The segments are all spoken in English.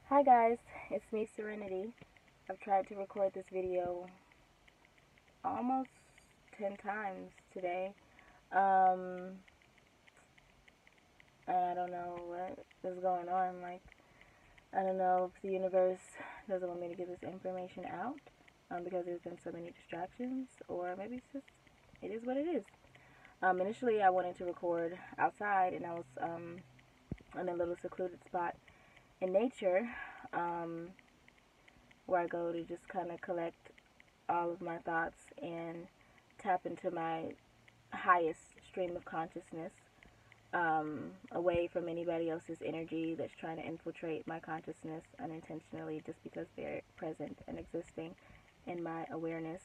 Hi guys, it's me Serenity. I've tried to record this video almost 10 times today. And I don't know what is going on. I don't know if the universe doesn't want me to get this information out because there's been so many distractions, or maybe it's just, it is what it is. Initially, I wanted to record outside, and I was in a little secluded spot in nature, where I go to just kind of collect all of my thoughts and tap into my highest stream of consciousness, away from anybody else's energy that's trying to infiltrate my consciousness unintentionally just because they're present and existing in my awareness.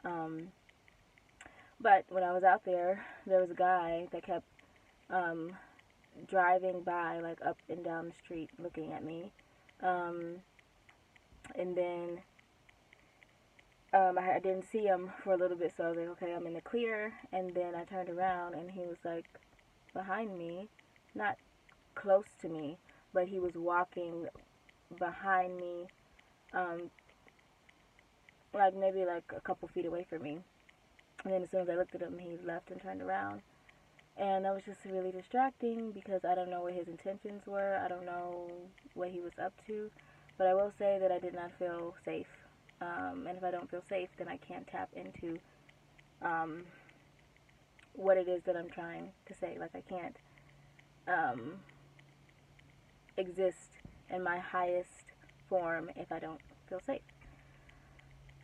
But when I was out there, there was a guy that kept driving by, like up and down the street, looking at me. And then I didn't see him for a little bit, so I was like, okay, I'm in the clear. And then I turned around, and he was like behind me, not close to me, but he was walking behind me, like maybe like a couple feet away from me. And then as soon as I looked at him, he left and turned around. And that was just really distracting because I don't know what his intentions were. I don't know what he was up to. But I will say that I did not feel safe. And if I don't feel safe, then I can't tap into what it is that I'm trying to say. Like, I can't exist in my highest form if I don't feel safe.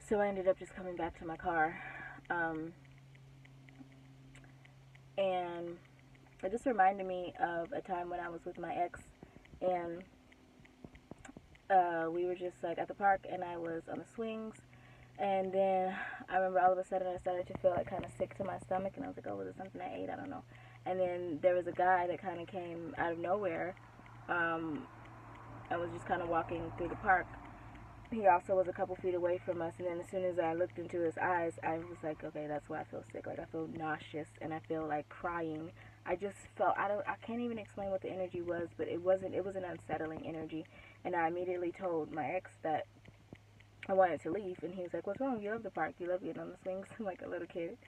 So I ended up just coming back to my car. And it just reminded me of a time when I was with my ex, and we were just like at the park, and I was on the swings, and then I remember all of a sudden I started to feel like kind of sick to my stomach, and I was like, oh, was it something I ate? I don't know. And then there was a guy that kind of came out of nowhere, and was just kind of walking through the park. He also was a couple feet away from us, and then as soon as I looked into his eyes, I was like, okay, that's why I feel sick. Like, I feel nauseous, and I feel like crying. I just felt, I can't even explain what the energy was, but it was an unsettling energy. And I immediately told my ex that I wanted to leave, and he was like, what's wrong? You love the park. You love getting on the swings. I'm like a little kid.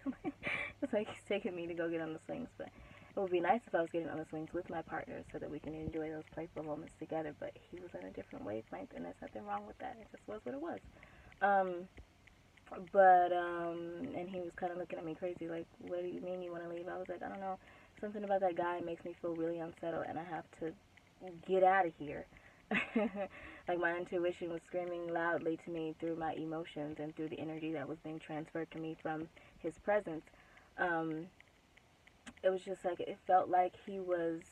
It's like he's taking me to go get on the swings, but it would be nice if I was getting on the swings with my partner so that we can enjoy those playful moments together. But he was on a different wavelength, and there's nothing wrong with that. It just was what it was. And he was kind of looking at me crazy, like, what do you mean you want to leave? I was like, I don't know. Something about that guy makes me feel really unsettled, and I have to get out of here. Like, my intuition was screaming loudly to me through my emotions and through the energy that was being transferred to me from his presence. It was just like, it felt like he was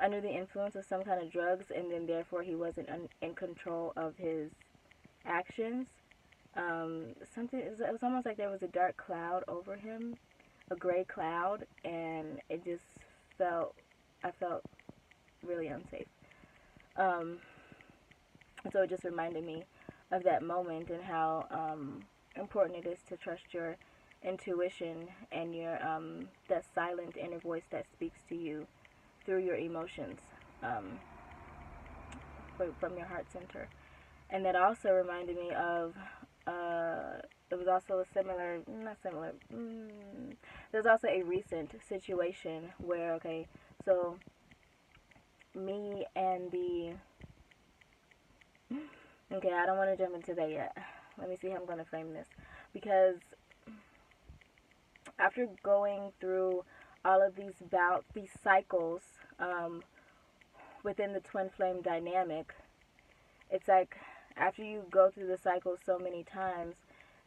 under the influence of some kind of drugs, and then therefore he wasn't in control of his actions. It was almost like there was a dark cloud over him, a gray cloud, and I felt really unsafe. So it just reminded me of that moment and how important it is to trust your intuition and your that silent inner voice that speaks to you through your emotions, from your heart center. And that also reminded me of it was also there's also a recent situation where, okay, so me and okay, I don't want to jump into that yet. Let me see how I'm going to frame this. Because after going through all of these cycles within the twin flame dynamic, it's like after you go through the cycle so many times,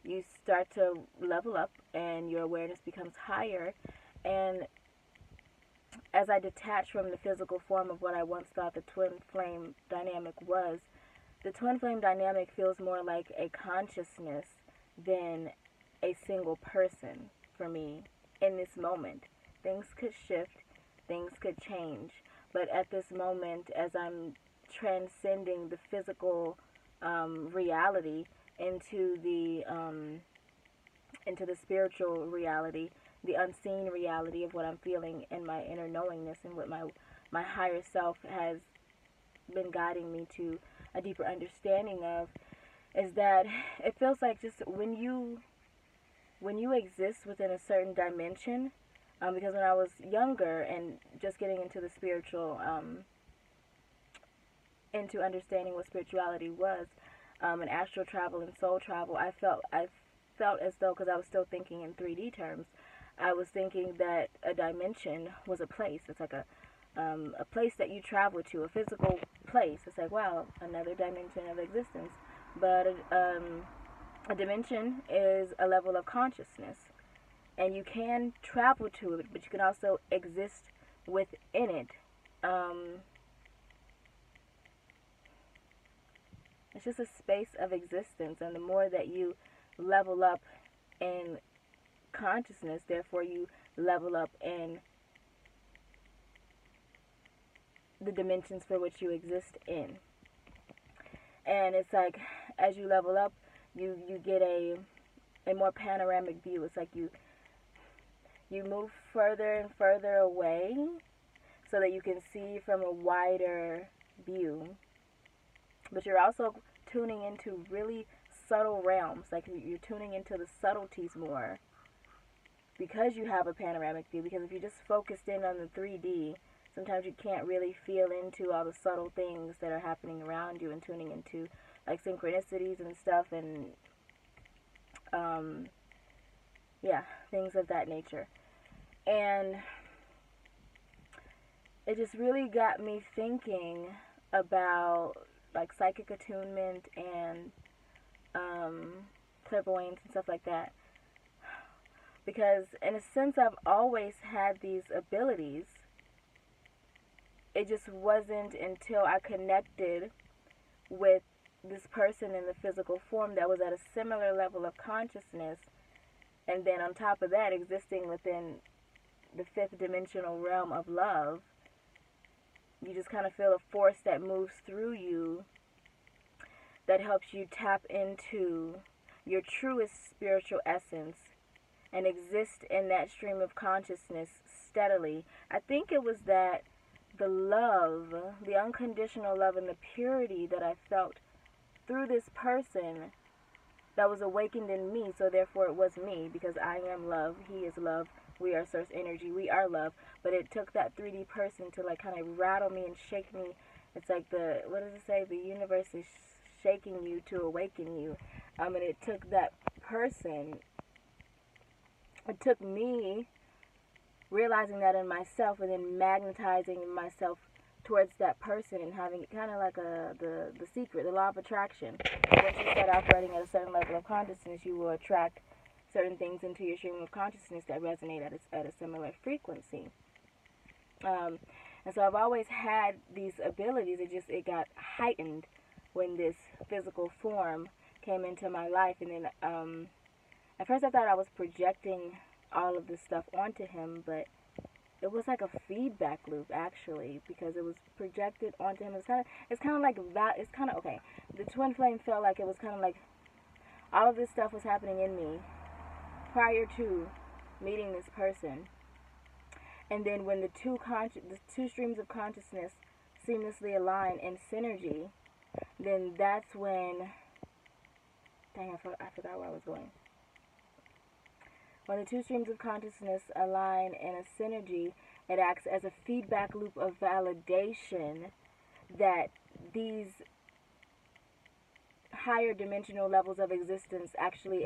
you start to level up and your awareness becomes higher. And as I detach from the physical form of what I once thought the twin flame dynamic was, the twin flame dynamic feels more like a consciousness than a single person for me in this moment. Things could shift, things could change, but at this moment, as I'm transcending the physical reality into the spiritual reality, the unseen reality of what I'm feeling in my inner knowingness and what my higher self has been guiding me to a deeper understanding of, is that it feels like just when you exist within a certain dimension, because when I was younger and just getting into the spiritual, into understanding what spirituality was, and astral travel and soul travel, I felt as though, because I was still thinking in 3D terms, I was thinking that a dimension was a place. It's like a place that you travel to, a physical place. It's like, wow, another dimension of existence. But a dimension is a level of consciousness, and you can travel to it, but you can also exist within it. It's just a space of existence, and the more that you level up in consciousness, therefore you level up in the dimensions for which you exist in. And it's like, as you level up, you get a more panoramic view. It's like you move further and further away so that you can see from a wider view. But you're also tuning into really subtle realms. Like, you're tuning into the subtleties more because you have a panoramic view. Because if you just focused in on the 3D, sometimes you can't really feel into all the subtle things that are happening around you, and tuning into like synchronicities and stuff, and things of that nature. And it just really got me thinking about like psychic attunement and clairvoyance and stuff like that. Because in a sense, I've always had these abilities. It just wasn't until I connected with this person in the physical form that was at a similar level of consciousness, and then on top of that, existing within the fifth dimensional realm of love, you just kind of feel a force that moves through you that helps you tap into your truest spiritual essence and exist in that stream of consciousness steadily. I think it was that the love, the unconditional love and the purity that I felt through this person that was awakened in me, so therefore it was me, because I am love, he is love, we are source energy, we are love. But it took that 3D person to like kind of rattle me and shake me. It's like what does it say? The universe is shaking you to awaken you. And it took that person, it took me realizing that in myself, and then magnetizing myself towards that person, and having it kind of like the secret, the law of attraction. Once you start operating at a certain level of consciousness, you will attract certain things into your stream of consciousness that resonate at a similar frequency. And so I've always had these abilities. It got heightened when this physical form came into my life. And then at first I thought I was projecting all of this stuff onto him, but it was like a feedback loop, actually, because it was projected onto him. It's kind of like that. It's kind of okay. The twin flame felt like it was kind of like all of this stuff was happening in me prior to meeting this person, and then when the two streams of consciousness seamlessly align in synergy, then that's when. Dang, I forgot where I was going. When the two streams of consciousness align in a synergy, it acts as a feedback loop of validation that these higher dimensional levels of existence actually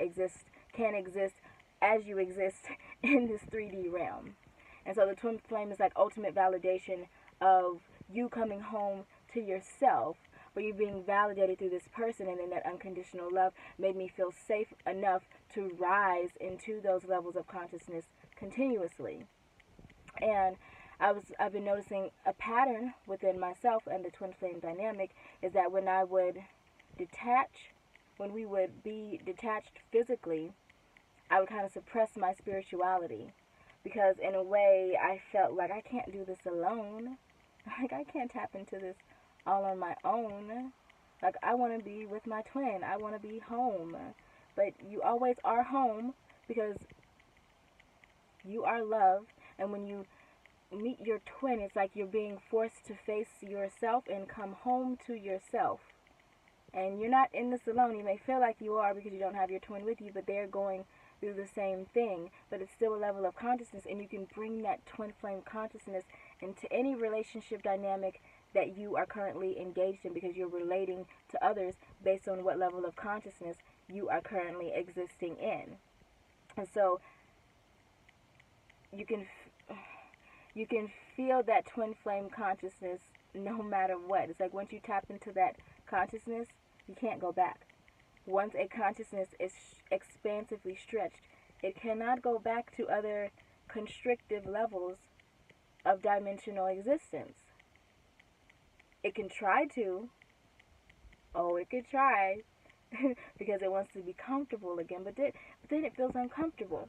can exist as you exist in this 3D realm. And so the twin flame is like ultimate validation of you coming home to yourself, where you're being validated through this person, and then that unconditional love made me feel safe enough to rise into those levels of consciousness continuously. And I've been noticing a pattern within myself and the twin flame dynamic is that when we would be detached physically, I would kind of suppress my spirituality, because in a way I felt like I can't do this alone. Like, I can't tap into this all on my own. Like, I want to be with my twin. I want to be home. But you always are home because you are love. And when you meet your twin, it's like you're being forced to face yourself and come home to yourself. And you're not in this alone. You may feel like you are because you don't have your twin with you, but they're going through the same thing. But it's still a level of consciousness, and you can bring that twin flame consciousness into any relationship dynamic that you are currently engaged in, because you're relating to others based on what level of consciousness you are currently existing in. And so you can feel that twin flame consciousness no matter what. It's like once you tap into that consciousness, you can't go back. Once a consciousness is expansively stretched, it cannot go back to other constrictive levels of dimensional existence. It can try to. Oh, it could try because it wants to be comfortable again, but then it feels uncomfortable.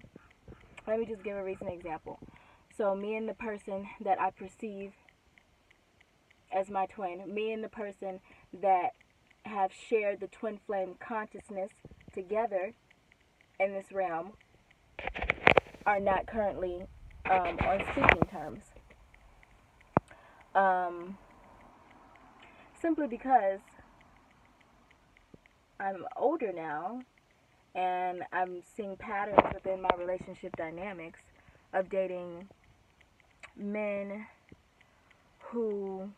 Let me just give a recent example. So me and the person that I perceive as my twin, me and the person that have shared the twin flame consciousness together in this realm are not currently on speaking terms. Simply because I'm older now and I'm seeing patterns within my relationship dynamics of dating men who,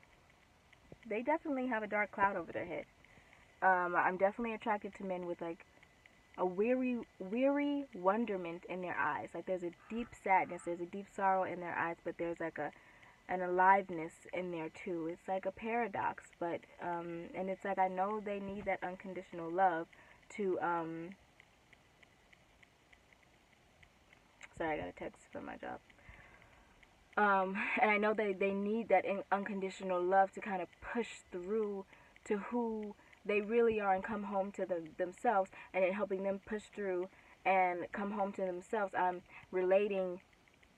they definitely have a dark cloud over their head. I'm definitely attracted to men with like a weary wonderment in their eyes. Like there's a deep sadness, there's a deep sorrow in their eyes, but there's like an aliveness in there too. It's like a paradox, but and it's like I know they need that unconditional love to sorry, I got a text from my job. And I know they need that unconditional love to kind of push through to who they really are and come home to themselves, and in helping them push through and come home to themselves, I'm relating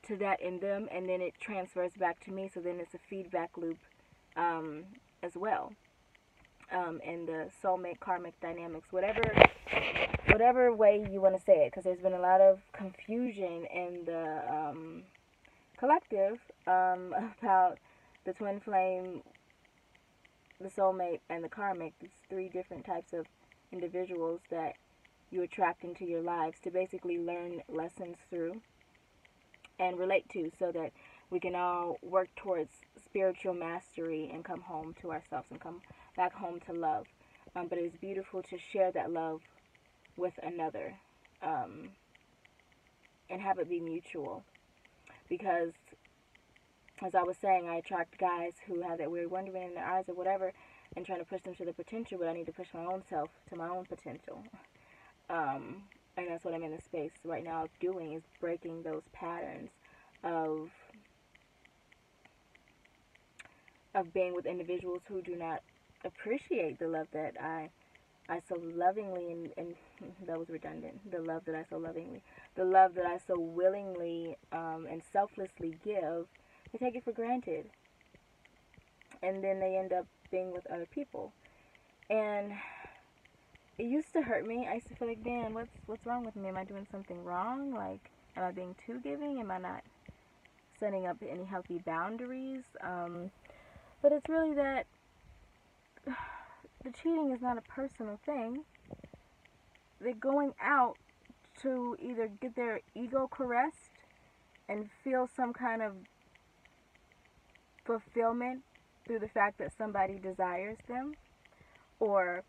to that in them, and then it transfers back to me, so then it's a feedback loop as well. And the soulmate karmic dynamics, whatever way you want to say it, because there's been a lot of confusion in the collective about the twin flame, the soulmate, and the karmic. These three different types of individuals that you attract into your lives to basically learn lessons through and relate to, so that we can all work towards spiritual mastery and come home to ourselves and come back home to love. But it's beautiful to share that love with another and have it be mutual. Because, as I was saying, I attract guys who have that weird wonderment in their eyes or whatever, and trying to push them to their potential, but I need to push my own self to my own potential. And that's what I'm in the space right now of doing, is breaking those patterns of being with individuals who do not appreciate the love that I so lovingly, and that was redundant, the love that I so willingly and selflessly give. They take it for granted, and then they end up being with other people. And it used to hurt me. I used to feel like, man, what's wrong with me? Am I doing something wrong? Like, am I being too giving? Am I not setting up any healthy boundaries? But it's really that the cheating is not a personal thing. They're going out to either get their ego caressed and feel some kind of fulfillment through the fact that somebody desires them, or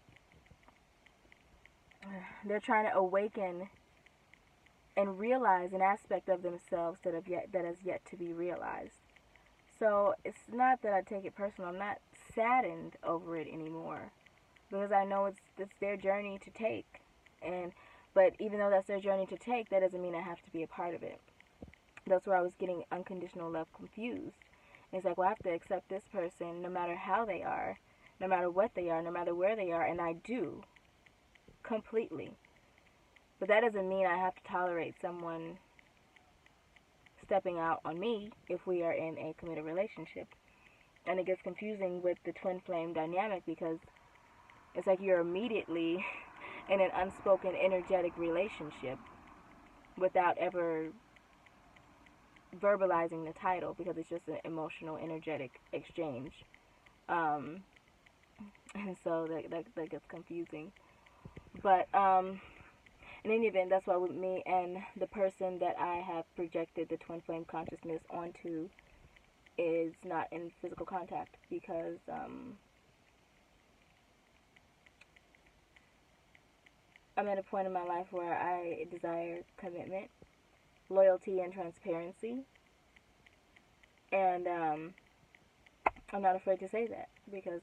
they're trying to awaken and realize an aspect of themselves that has yet to be realized. So it's not that I take it personal. I'm not saddened over it anymore, because I know it's their journey to take. But even though that's their journey to take, that doesn't mean I have to be a part of it. That's where I was getting unconditional love confused. It's like, well, I have to accept this person no matter how they are, no matter what they are, no matter where they are, and I do, completely. But that doesn't mean I have to tolerate someone stepping out on me if we are in a committed relationship. And it gets confusing with the twin flame dynamic, because it's like you're immediately in an unspoken energetic relationship without ever verbalizing the title because it's just an emotional, energetic exchange. And so that gets confusing. But in any event, that's why with me and the person that I have projected the twin flame consciousness onto is not in physical contact, because I'm at a point in my life where I desire commitment, loyalty, and transparency. And I'm not afraid to say that, because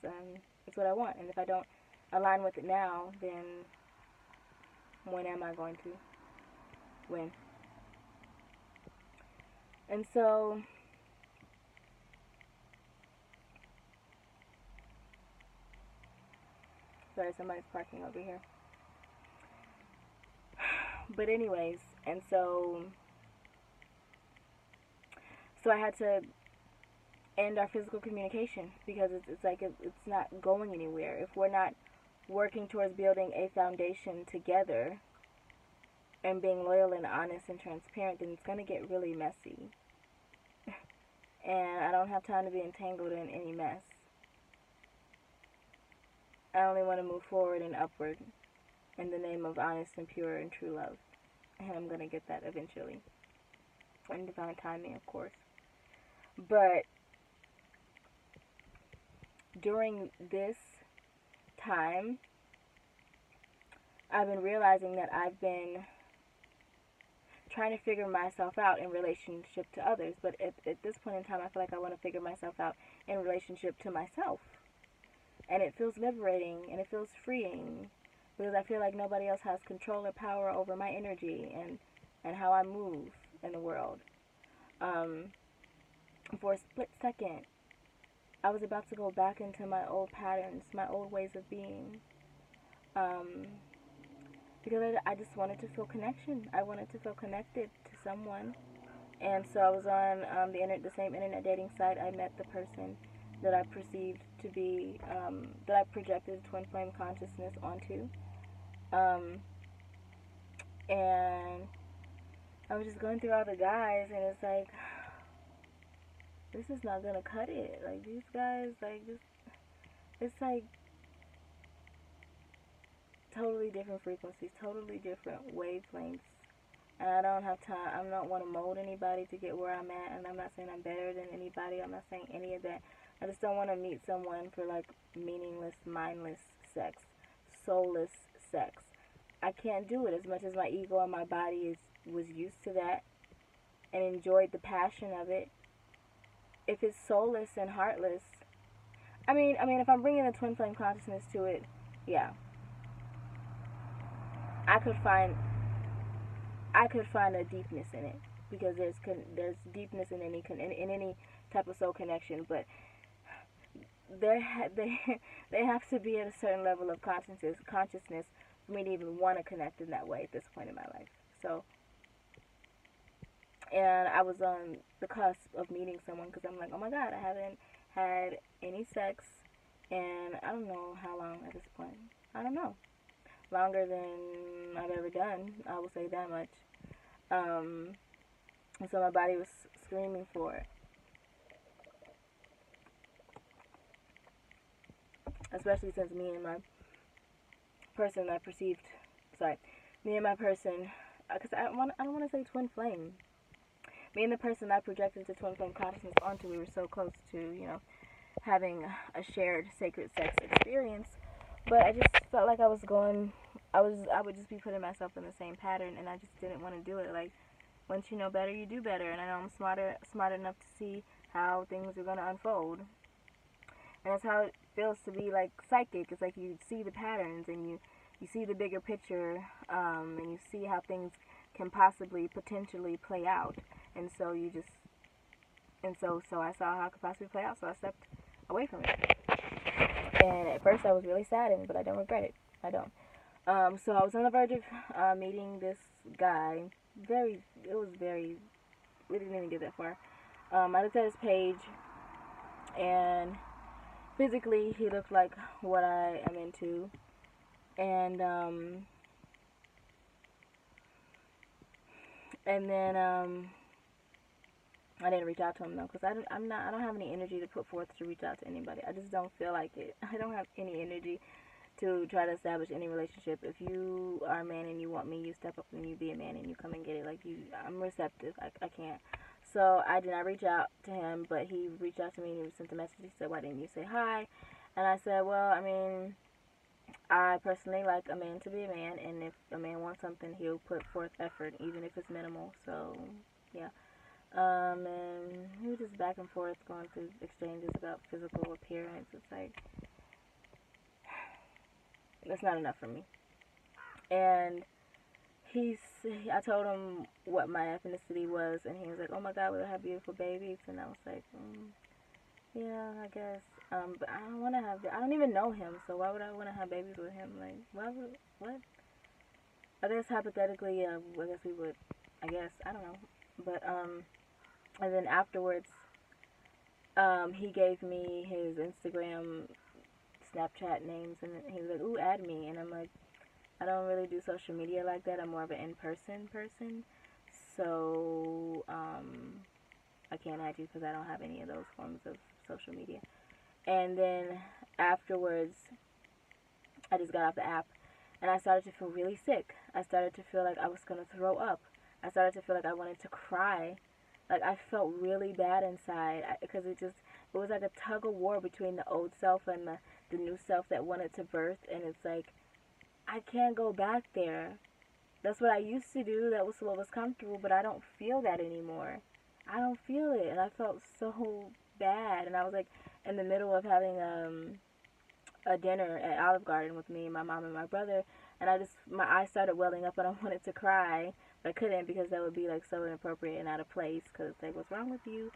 it's what I want. And if I don't align with it now, then when am I going to? When? And so sorry, somebody's parking over here. But anyways, and so I had to end our physical communication, because it's like it's not going anywhere. If we're not working towards building a foundation together and being loyal and honest and transparent, then it's going to get really messy. And I don't have time to be entangled in any mess. I only want to move forward and upward in the name of honest and pure and true love. And I'm going to get that eventually. In divine timing, of course. But during this time, I've been realizing that I've been trying to figure myself out in relationship to others. But at this point in time, I feel like I want to figure myself out in relationship to myself. And it feels liberating, and it feels freeing, because I feel like nobody else has control or power over my energy and how I move in the world. For a split second, I was about to go back into my old patterns, my old ways of being, because I just wanted to feel connection. I wanted to feel connected to someone. And so I was on the same internet dating site. I met the person that I perceived to be, that I projected twin flame consciousness onto. And I was just going through all the guys, and it's like, this is not gonna cut it. Like, these guys, like, just, it's like totally different frequencies, totally different wavelengths. And I don't have time. I don't want to mold anybody to get where I'm at. And I'm not saying I'm better than anybody. I'm not saying any of that. I just don't want to meet someone for, like, meaningless, mindless sex, soulless sex. I can't do it, as much as my ego and my body was used to that and enjoyed the passion of it. If it's soulless and heartless, I mean, if I'm bringing the twin flame consciousness to it, yeah, I could find a deepness in it, because there's deepness in any type of soul connection, but they have to be at a certain level of consciousness for me to even want to connect in that way at this point in my life. So, and I was on the cusp of meeting someone, because I'm like, oh my God, I haven't had any sex, and I don't know how long at this point. I don't know. Longer than I've ever done, I will say that much. And so my body was screaming for it. Especially since me and my person because I don't want to say twin flame. Me and the person I projected the twin flame consciousness onto, we were so close to, having a shared sacred sex experience. But I just felt like I would just be putting myself in the same pattern, and I just didn't want to do it. Like, once you know better, you do better, and I know I'm smart enough to see how things are going to unfold. And that's how it feels to be, like, psychic. It's like you see the patterns, and you see the bigger picture, and you see how things can potentially play out. And so so I saw how it could possibly play out, so I stepped away from it. And at first I was really saddened, but I don't regret it. I don't. So I was on the verge of meeting this guy. We didn't even get that far. I looked at his page, and physically he looked like what I am into. And then I didn't reach out to him though, because I don't have any energy to put forth to reach out to anybody. I just don't feel like it. I don't have any energy to try to establish any relationship. If you are a man and you want me, you step up and you be a man and you come and get it. Like, I'm receptive. I can't. So I did not reach out to him, but he reached out to me and he sent a message. He said, "Why didn't you say hi?" And I said, "Well, I mean, I personally like a man to be a man, and if a man wants something, he'll put forth effort, even if it's minimal." So, yeah. And we were just back and forth going through exchanges about physical appearance. It's like, that's not enough for me. And I told him what my ethnicity was, and he was like, "Oh my God, we'll have beautiful babies." And I was like, yeah, I guess. But I don't want to I don't even know him, so why would I want to have babies with him? Like, what? I guess hypothetically, I guess we would, I guess, I don't know. But, and then afterwards, he gave me his Instagram, Snapchat names, and he was like, "Ooh, add me." And I'm like, I don't really do social media like that. I'm more of an in-person person. So, I can't add you because I don't have any of those forms of social media. And then afterwards, I just got off the app and I started to feel really sick. I started to feel like I was going to throw up. I started to feel like I wanted to cry. Like, I felt really bad inside because it was like a tug of war between the old self and the new self that wanted to birth. And it's like, I can't go back there. That's what I used to do. That was what was comfortable, but I don't feel that anymore. I don't feel it, and I felt so bad. And I was like in the middle of having a dinner at Olive Garden with me, my mom, and my brother, and my eyes started welling up, and I wanted to cry, but I couldn't because that would be like so inappropriate and out of place. Because like, what's wrong with you?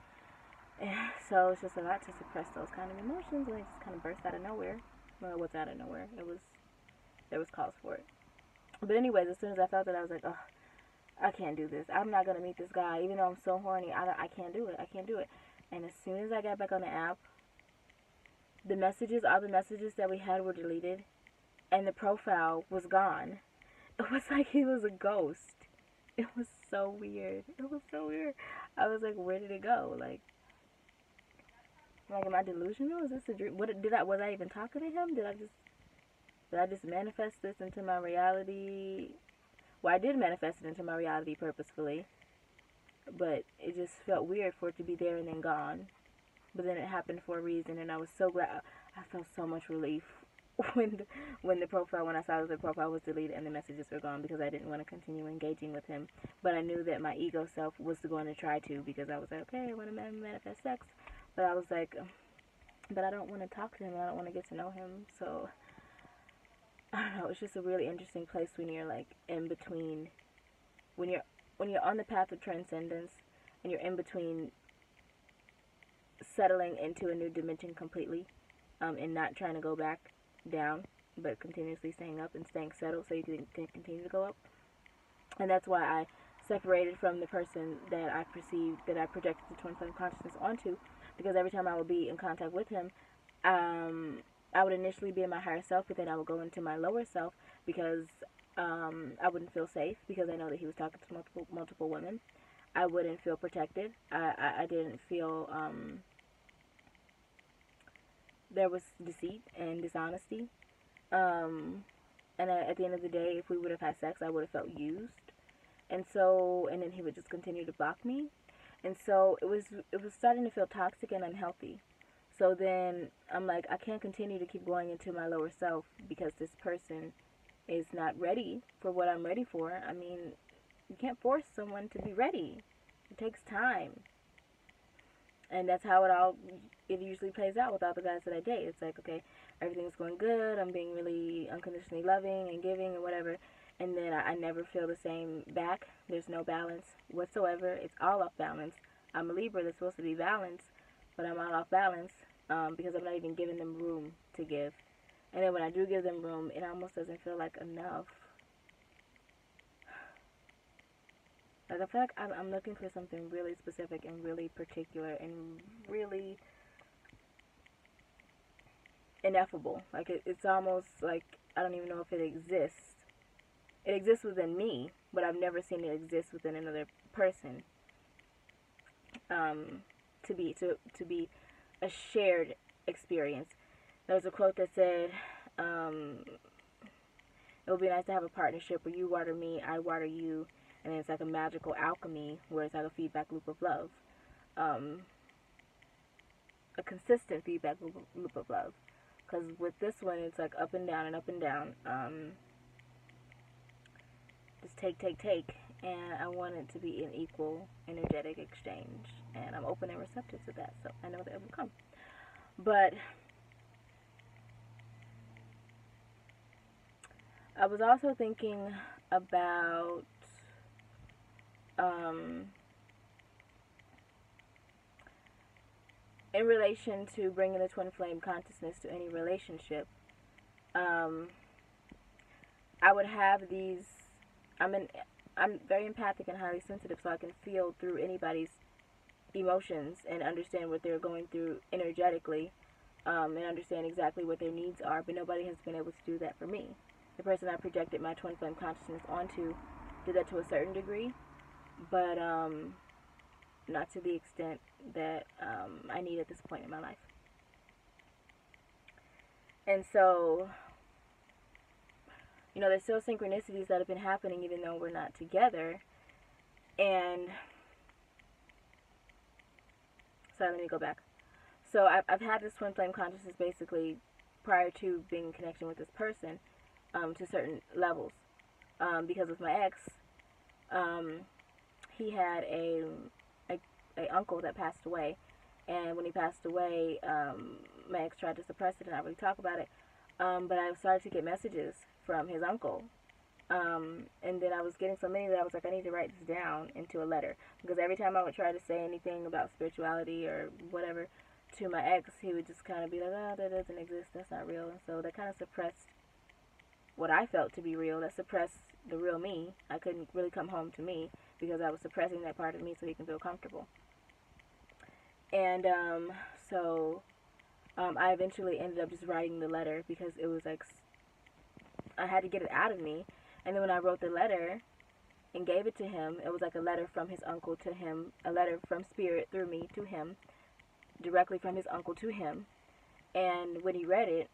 And so it's just a lot to suppress those kind of emotions, and they just kind of burst out of nowhere. Well, it was out of nowhere. There was cause for it. But anyways, as soon as I felt it, I was like, oh, I can't do this. I'm not going to meet this guy. Even though I'm so horny, I can't do it. I can't do it. And as soon as I got back on the app, all the messages that we had were deleted. And the profile was gone. It was like he was a ghost. It was so weird. It was so weird. I was like, where did it go? Like, am I delusional? Is this a dream? Was I even talking to him? Did I just manifest this into my reality? Well, I did manifest it into my reality purposefully, but it just felt weird for it to be there and then gone. But then it happened for a reason, and I was so glad. I felt so much relief when I saw that the profile was deleted and the messages were gone, because I didn't want to continue engaging with him. But I knew that my ego self was going to try to, because I was like, okay, I want to manifest sex. But I was like, but I don't want to talk to him. I don't want to get to know him. So I don't know, it's just a really interesting place when you're like in between, when you're on the path of transcendence and you're in between settling into a new dimension completely, and not trying to go back down, but continuously staying up and staying settled so you can continue to go up. And that's why I separated from the person that I perceived, that I projected the twin flame consciousness onto, because every time I would be in contact with him, I would initially be in my higher self, but then I would go into my lower self because I wouldn't feel safe, because I know that he was talking to multiple women. I wouldn't feel protected. I didn't feel there was deceit and dishonesty. And at the end of the day, if we would have had sex, I would have felt used. And then he would just continue to block me. And so it was starting to feel toxic and unhealthy. So then I'm like, I can't continue to keep going into my lower self because this person is not ready for what I'm ready for. I mean, you can't force someone to be ready. It takes time. And that's how it usually plays out with all the guys that I date. It's like, okay, everything's going good. I'm being really unconditionally loving and giving and whatever. And then I never feel the same back. There's no balance whatsoever. It's all off balance. I'm a Libra that's supposed to be balanced, but I'm all off balance because I'm not even giving them room to give. And then when I do give them room, it almost doesn't feel like enough. Like, I feel like I'm looking for something really specific and really particular and really ineffable. Like, it's almost like I don't even know if it exists. It exists within me, but I've never seen it exist within another person. to be a shared experience. There was a quote that said, it would be nice to have a partnership where you water me, I water you, and then it's like a magical alchemy where it's like a feedback loop of love. A consistent feedback loop of love. Because with this one, it's like up and down and up and down. Just take. And I want it to be an equal, energetic exchange. And I'm open and receptive to that, so I know that it will come. But I was also thinking about in relation to bringing the twin flame consciousness to any relationship. I would have these. I'm very empathic and highly sensitive, so I can feel through anybody's emotions and understand what they're going through energetically, and understand exactly what their needs are. But nobody has been able to do that for me. The person I projected my twin flame consciousness onto did that to a certain degree, but not to the extent that I need at this point in my life. And so, you know, there's still synchronicities that have been happening even though we're not together. And sorry, let me go back. So I've had this twin flame consciousness basically prior to being in connection with this person, to certain levels, because with my ex, he had a uncle that passed away, and when he passed away, my ex tried to suppress it and not really talk about it, but I started to get messages from his uncle, and then I was getting so many that I was like, I need to write this down into a letter, because every time I would try to say anything about spirituality or whatever to my ex, he would just kind of be like, oh, that doesn't exist, that's not real, and so that kind of suppressed what I felt to be real. That suppressed the real me. I couldn't really come home to me because I was suppressing that part of me so he can feel comfortable. And so I eventually ended up just writing the letter because it was like I had to get it out of me. And then when I wrote the letter and gave it to him, it was like a letter from his uncle to him, a letter from spirit through me to him, directly from his uncle to him. And when he read it,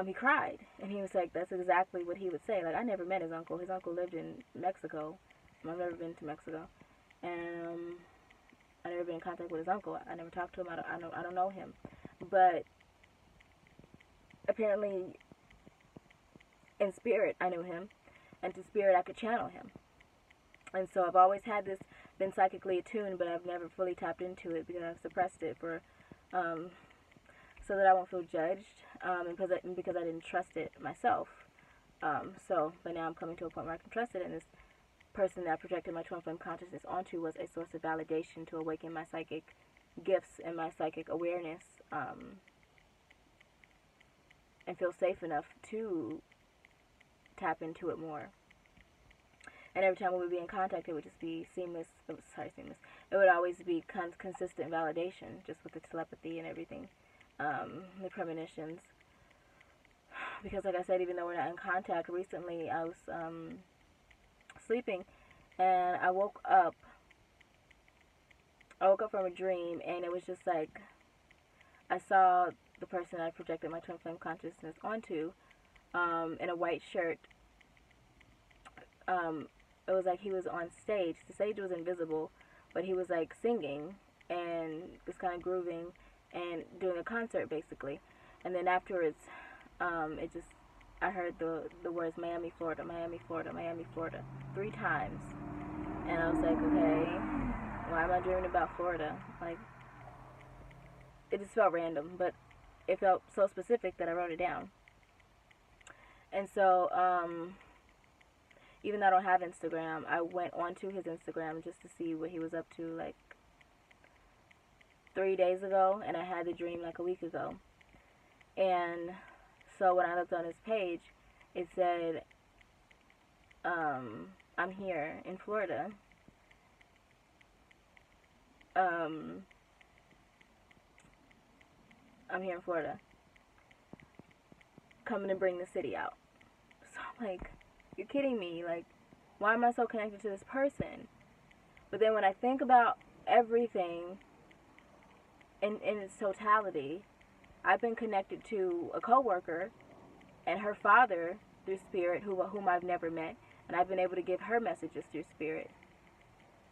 he cried, and he was like, that's exactly what he would say. Like, I never met his uncle. His uncle lived in Mexico. I've never been to Mexico, and I never been in contact with his uncle. I never talked to him. I don't know him, but apparently, in spirit, I knew him, and to spirit, I could channel him. And so I've always had this, been psychically attuned, but I've never fully tapped into it because I've suppressed it for, so that I won't feel judged, and because I didn't trust it myself. But now I'm coming to a point where I can trust it, and this person that I projected my twin flame consciousness onto was a source of validation to awaken my psychic gifts and my psychic awareness, and feel safe enough to tap into it more. And every time we would be in contact, it would just be seamless. Seamless. It would always be consistent validation, just with the telepathy and everything. The premonitions, because like I said, even though we're not in contact, recently I was sleeping, and I woke up from a dream, and it was just like I saw the person I projected my twin flame consciousness onto, in a white shirt. It was like he was on stage. The stage was invisible, but he was like singing and just kind of grooving and doing a concert basically. And then afterwards, I heard the words Miami, Florida, Miami, Florida, Miami, Florida 3 times. And I was like, okay, why am I dreaming about Florida? Like, it just felt random, but it felt so specific that I wrote it down. And so, even though I don't have Instagram, I went onto his Instagram just to see what he was up to, like 3 days ago, and I had the dream like a week ago. And so when I looked on his page, it said, I'm here in Florida. I'm here in Florida, coming to bring the city out. So I'm like, you're kidding me. Like, why am I so connected to this person? But then when I think about everything in its totality, I've been connected to a coworker and her father through spirit, whom I've never met, and I've been able to give her messages through spirit.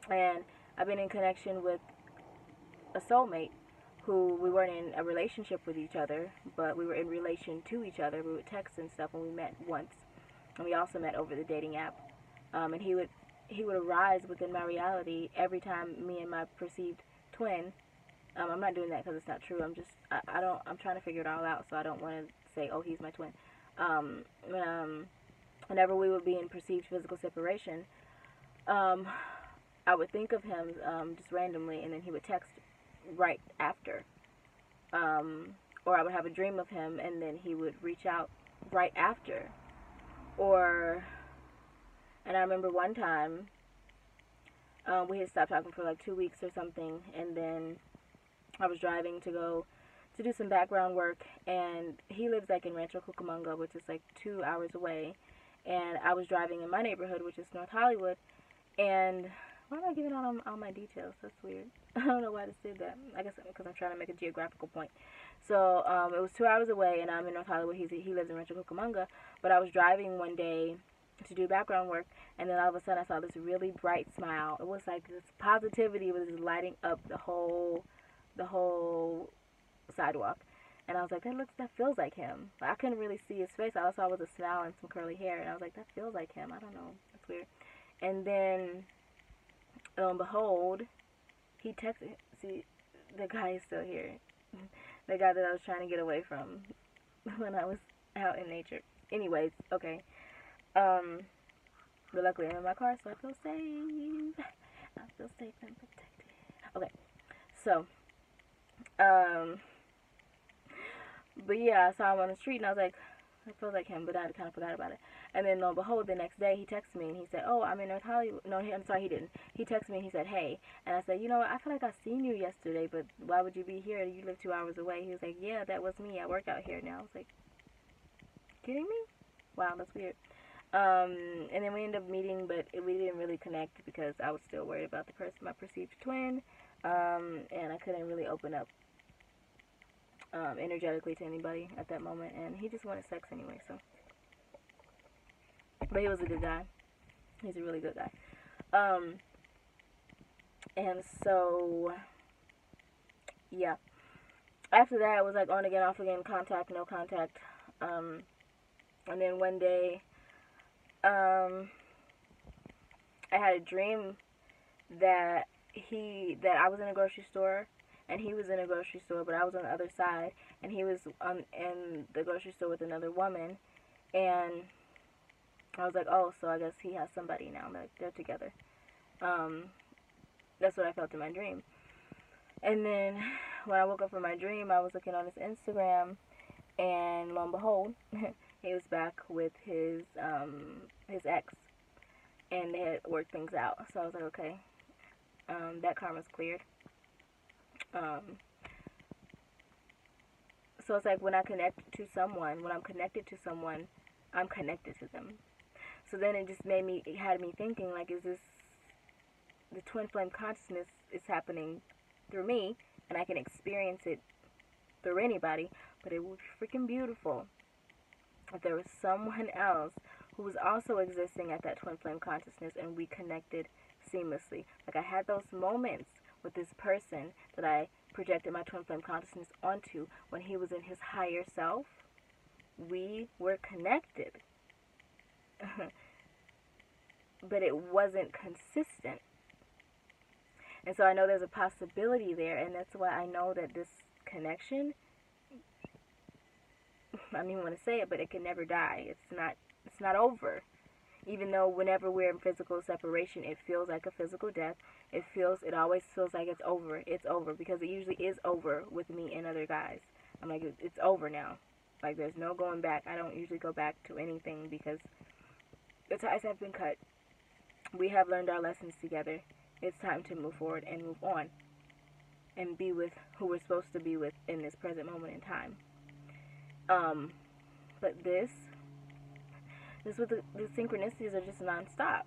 And I've been in connection with a soulmate who we weren't in a relationship with each other, but we were in relation to each other. We would text and stuff when we met once, and we also met over the dating app. And he would arise within my reality every time me and my perceived twin. I'm not doing that because it's not true. I'm trying to figure it all out, so I don't want to say, oh, he's my twin. Whenever we would be in perceived physical separation, I would think of him just randomly, and then he would text right after. Or I would have a dream of him, and then he would reach out right after. And I remember one time, we had stopped talking for like 2 weeks or something, and then I was driving to go to do some background work, and he lives like in Rancho Cucamonga, which is like 2 hours away, and I was driving in my neighborhood, which is North Hollywood, and why am I giving out all my details? That's weird. I don't know why I just did that. I guess because I'm trying to make a geographical point. So it was 2 hours away, and I'm in North Hollywood. He lives in Rancho Cucamonga, but I was driving one day to do background work, and then all of a sudden I saw this really bright smile. It was like this positivity was lighting up the whole sidewalk, and I was like, that feels like him. I couldn't really see his face. All I saw was a smile and some curly hair, and I was like, that feels like him. I don't know, that's weird. And then lo and behold, he texted. See, the guy is still here. The guy that I was trying to get away from when I was out in nature. Anyways, okay. But luckily I'm in my car, so I feel safe. I feel safe and protected. Okay, so, but yeah, I saw him on the street, and I was like, it feels like him, but I kind of forgot about it. And then, lo and behold, the next day, he texted me, and he said, oh, I'm in North Hollywood. No, I'm sorry, he didn't. He texted me, and he said, hey. And I said, you know what, I feel like I seen you yesterday, but why would you be here? You live 2 hours away. He was like, yeah, that was me. I work out here now. I was like, kidding me? Wow, that's weird. And then we ended up meeting, but we didn't really connect because I was still worried about my perceived twin, and I couldn't really open up energetically to anybody at that moment, and he just wanted sex anyway, so. But he was a good guy. He's a really good guy. And so, yeah. After that, it was like on again, off again, contact, no contact. And then one day, I had a dream that I was in a grocery store, and he was in a grocery store, but I was on the other side, and he was in the grocery store with another woman, and I was like, oh, so I guess he has somebody now, they're together. That's what I felt in my dream. And then when I woke up from my dream, I was looking on his Instagram, and lo and behold, he was back with his ex, and they had worked things out. So I was like, okay, that karma's cleared. So it's like when I'm connected to someone, I'm connected to them. So then it just had me thinking, like, is this the twin flame consciousness is happening through me, and I can experience it through anybody, but it would be freaking beautiful if there was someone else who was also existing at that twin flame consciousness, and we connected seamlessly. Like, I had those moments with this person that I projected my twin flame consciousness onto when he was in his higher self. We were connected. But it wasn't consistent. And so I know there's a possibility there, and that's why I know that this connection, I don't even want to say it, but it can never die. It's not over. Even though whenever we're in physical separation, it feels like a physical death. It always feels like it's over. It's over, because it usually is over with me and other guys. I'm like, it's over now. Like, there's no going back. I don't usually go back to anything because the ties have been cut. We have learned our lessons together. It's time to move forward and move on and be with who we're supposed to be with in this present moment in time. But the synchronicities are just nonstop.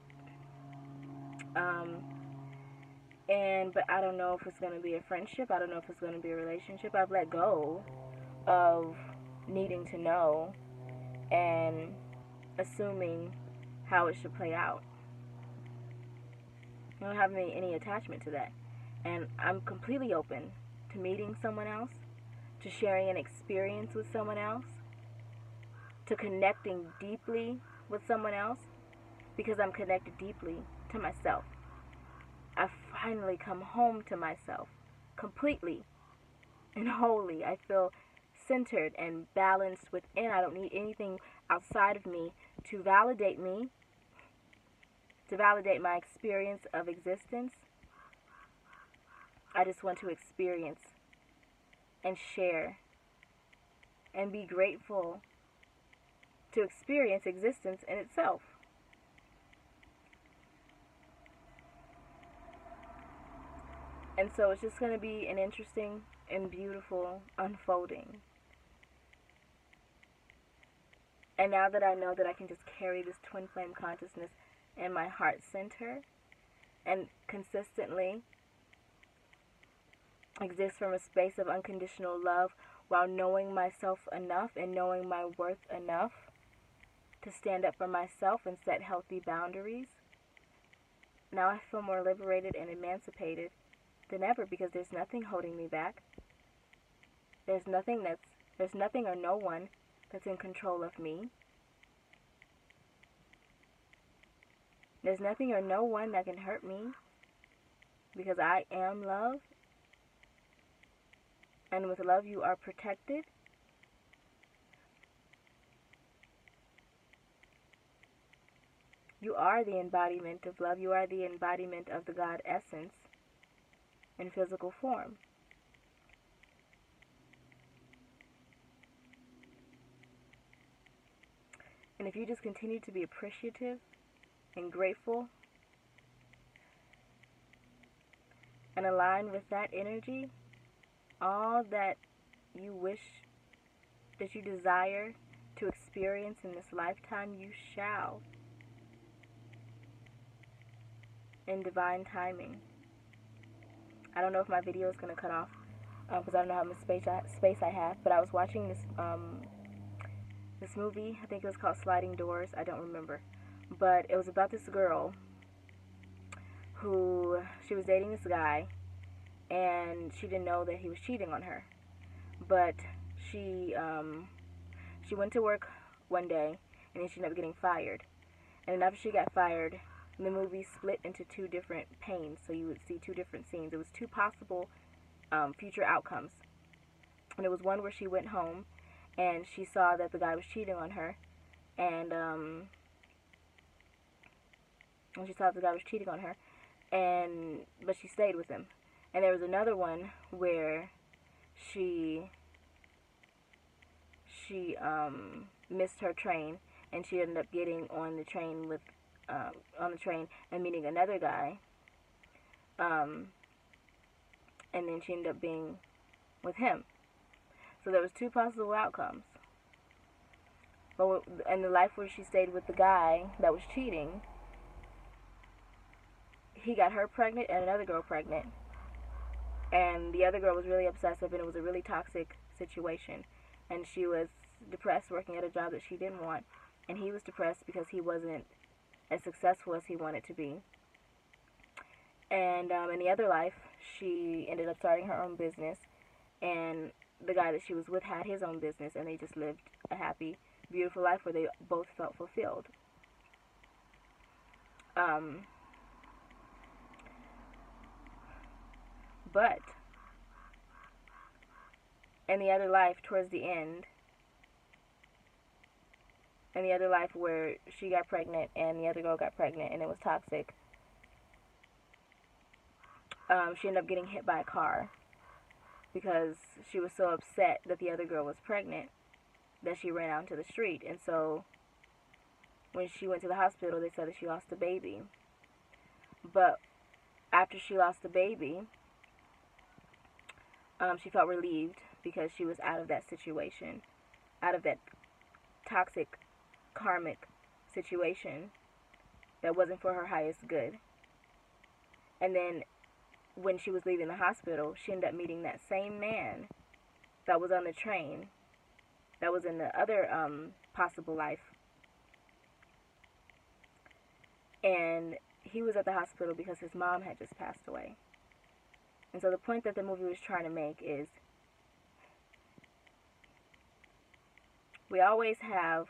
But I don't know if it's going to be a friendship. I don't know if it's going to be a relationship. I've let go of needing to know and assuming how it should play out. I don't have any attachment to that. And I'm completely open to meeting someone else, to sharing an experience with someone else, to connecting deeply with someone else, because I'm connected deeply to myself. I've finally come home to myself completely and wholly. I feel centered and balanced within. I don't need anything outside of me, to validate my experience of existence. I just want to experience and share and be grateful to experience existence in itself. And so it's just going to be an interesting and beautiful unfolding. And now that I know that I can just carry this twin flame consciousness in my heart center and consistently exist from a space of unconditional love while knowing myself enough and knowing my worth enough to stand up for myself and set healthy boundaries, now I feel more liberated and emancipated than ever, because there's nothing holding me back. There's nothing or no one that's in control of me. There's nothing or no one that can hurt me, because I am love. And with love you are protected. You are the embodiment of love. You are the embodiment of the God essence in physical form. And if you just continue to be appreciative and grateful and align with that energy, all that you wish, that you desire to experience in this lifetime, you shall, in divine timing. I don't know if my video is going to cut off because I don't know how much space I have, but I was watching this movie. I think it was called Sliding Doors. I don't remember. But it was about this girl who, she was dating this guy, and she didn't know that he was cheating on her. But she went to work one day, and then she ended up getting fired. And then after she got fired, the movie split into two different panes, so you would see two different scenes. It was two possible future outcomes. And it was one where she went home, and she saw that the guy was cheating on her, and but she stayed with him. And there was another one where she missed her train, and she ended up getting on the train and meeting another guy, and then she ended up being with him. So there was two possible outcomes. But in the life where she stayed with the guy that was cheating, he got her pregnant and another girl pregnant. And the other girl was really obsessive, and it was a really toxic situation. And she was depressed working at a job that she didn't want. And he was depressed because he wasn't as successful as he wanted to be. And in the other life, she ended up starting her own business. And the guy that she was with had his own business, and they just lived a happy, beautiful life where they both felt fulfilled. But in the other life, towards the end, in the other life where she got pregnant and the other girl got pregnant and it was toxic, she ended up getting hit by a car because she was so upset that the other girl was pregnant that she ran out into the street. And so when she went to the hospital, they said that she lost the baby. But after she lost the baby, she felt relieved because she was out of that situation, out of that toxic, karmic situation that wasn't for her highest good. And then when she was leaving the hospital, she ended up meeting that same man that was on the train, that was in the other possible life. And he was at the hospital because his mom had just passed away. And so the point that the movie was trying to make is, we always have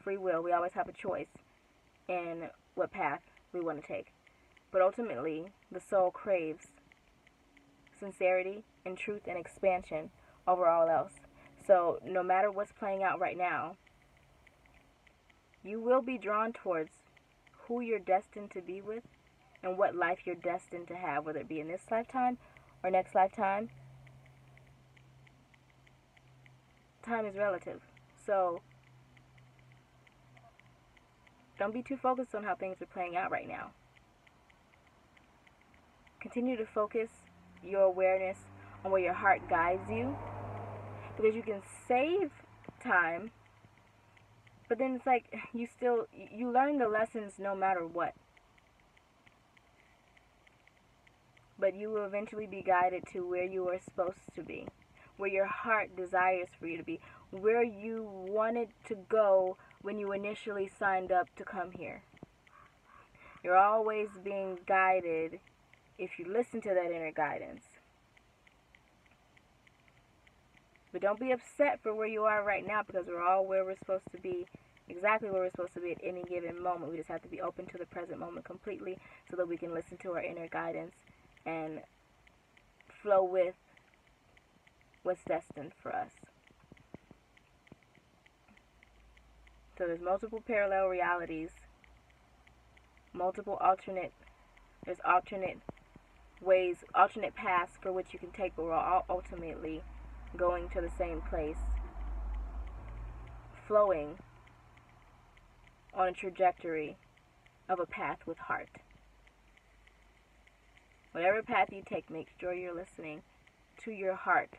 free will. We always have a choice in what path we want to take. But ultimately, the soul craves sincerity and truth and expansion over all else. So no matter what's playing out right now, you will be drawn towards who you're destined to be with and what life you're destined to have, whether it be in this lifetime or next lifetime. Time is relative. So don't be too focused on how things are playing out right now. Continue to focus your awareness on where your heart guides you, because you can save time, but then it's like you learn the lessons no matter what. But you will eventually be guided to where you are supposed to be, where your heart desires for you to be, where you wanted to go when you initially signed up to come here. You're always being guided if you listen to that inner guidance. But don't be upset for where you are right now, because we're all where we're supposed to be, exactly where we're supposed to be at any given moment. We just have to be open to the present moment completely so that we can listen to our inner guidance and flow with what's destined for us. So there's multiple parallel realities, there's alternate ways, alternate paths for which you can take, but we're all ultimately going to the same place, flowing on a trajectory of a path with heart. Whatever path you take, make sure you're listening to your heart.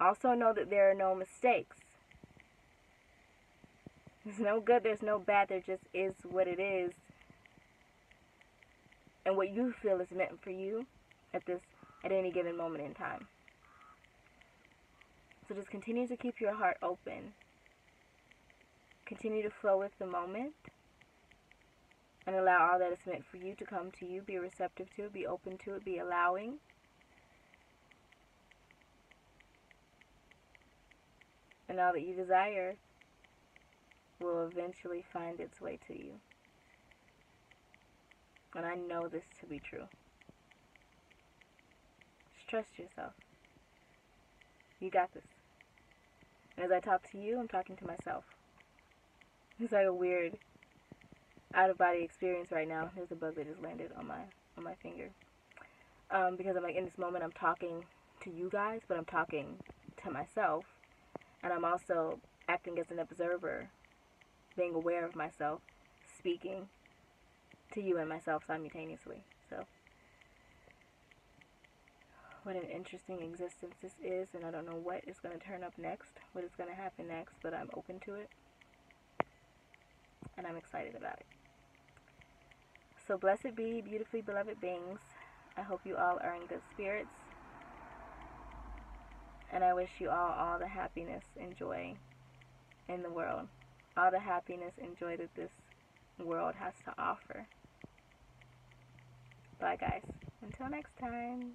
Also know that there are no mistakes. There's no good, there's no bad, there just is what it is. And what you feel is meant for you at any given moment in time. So just continue to keep your heart open. Continue to flow with the moment. And allow all that is meant for you to come to you. Be receptive to it. Be open to it. Be allowing. And all that you desire will eventually find its way to you. And I know this to be true. Just trust yourself. You got this. And as I talk to you, I'm talking to myself. It's like a weird out-of-body experience right now. There's a bug that just landed on my finger. Because I'm like, in this moment I'm talking to you guys, but I'm talking to myself. And I'm also acting as an observer, being aware of myself, speaking to you and myself simultaneously. So, what an interesting existence this is, and I don't know what is going to turn up next, what is going to happen next, but I'm open to it, and I'm excited about it. So blessed be, beautifully beloved beings. I hope you all are in good spirits, and I wish you all the happiness and joy in the world, all the happiness and joy that this world has to offer. Bye guys, until next time.